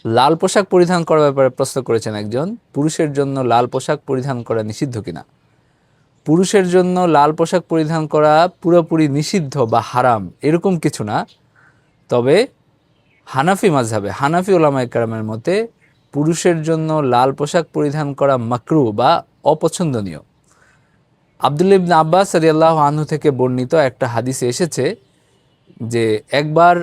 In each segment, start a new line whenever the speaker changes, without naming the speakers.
লাল পোশাক পরিধান করার ব্যাপারে প্রশ্ন করেছেন একজন, পুরুষের জন্য লাল পোশাক পরিধান করা নিষিদ্ধ কিনা। পুরুষের জন্য লাল পোশাক পরিধান করা পুরোপুরি নিষিদ্ধ বা হারাম এরকম কিছু না। তবে হানাফি মাযহাবে, হানাফি ওলামায়ে কেরামের মতে পুরুষের জন্য লাল পোশাক পরিধান করা মাকরুহ বা অপছন্দনীয়। আব্দুল্লাহ ইবনে আব্বাস রাদিয়াল্লাহু আনহু থেকে বর্ণিত একটা হাদিসে এসেছে যে একবার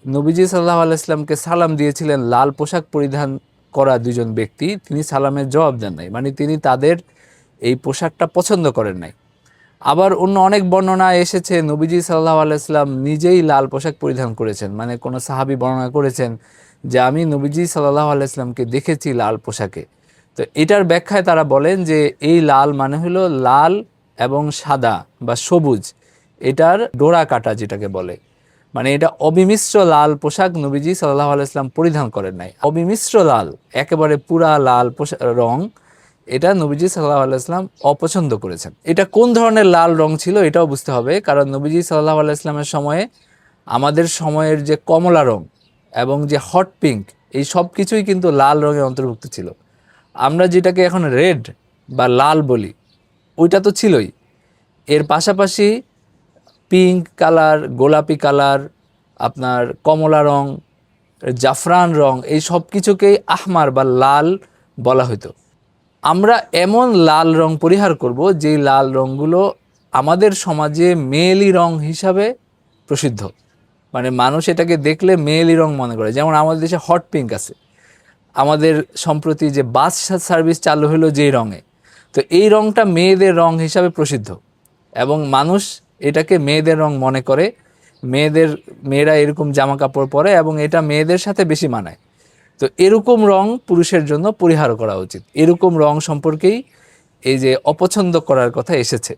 নবীজি সাল্লাল্লাহু আলাইহি ওয়াসাল্লামকে সালাম দিয়েছিলেন লাল পোশাক পরিধান করা দুজন ব্যক্তি, তিনি সালামের জবাব দেন নাই, মানে তিনি তাদের এই পোশাকটা পছন্দ করেন নাই। আবার অন্য অনেক বর্ণনা এসেছে নবীজি সাল্লাল্লাহু আলাইহি ওয়াসাল্লাম নিজেই লাল পোশাক পরিধান করেছেন, মানে কোনো সাহাবী বর্ণনা করেছেন যে আমি নবীজি সাল্লাল্লাহু আলাইহি ওয়াসাল্লামকে দেখেছি লাল পোশাকে। তো এটার ব্যাখ্যায় তারা বলেন যে এই লাল মানে হলো লাল এবং সাদা বা সবুজ, এটার ডোরা কাটা যেটাকে বলে, মানে এটা অবিমিশ্র লাল পোশাক নবীজি সাল্লাল্লাহু আলাইহি ওয়াসাল্লাম পরিধান করেন নাই। অবিমিশ্র লাল, একেবারে পুরা লাল পোশাক রং, এটা নবীজি সাল্লাল্লাহু আলাইহি ওয়াসাল্লাম অপছন্দ করেছেন। এটা কোন ধরনের লাল রং ছিল এটাও বুঝতে হবে, কারণ নবীজি সাল্লাল্লাহু আলাইহি ওয়াসাল্লামের সময়ে আমাদের সময়ের যে কমলা রং এবং যে হট পিঙ্ক, এই সব কিছুই কিন্তু লাল রঙের অন্তর্ভুক্ত ছিল। আমরা যেটাকে এখন রেড বা লাল বলি ওইটা তো ছিলই, এর পাশাপাশি পিঙ্ক কালার, গোলাপি কালার, আপনার কমলা রং, জাফরান রং, এই সব কিছুকেই আহমার বা লাল বলা হতো। আমরা এমন লাল রং পরিহার করব যেই লাল রঙগুলো আমাদের সমাজে মেয়েলি রং হিসাবে প্রসিদ্ধ, মানে মানুষ এটাকে দেখলে মেয়েলি রং মনে করে। যেমন আমাদের দেশে হট পিঙ্ক আছে, আমাদের সম্প্রতি যে বাস সার্ভিস চালু হলো যেই রঙে, তো এই রঙটা মেয়েদের রং হিসাবে প্রসিদ্ধ এবং মানুষ এটাকে মেয়েদের রং মনে করে, মেয়েরা এরকম জামা কাপড় পরে এবং এটা মেয়েদের সাথে বেশি মানায়। তো এরকম রং পুরুষের জন্য পরিহার করা উচিত। এরকম রং সম্পর্কেই এই যে অপছন্দ করার কথা এসেছে।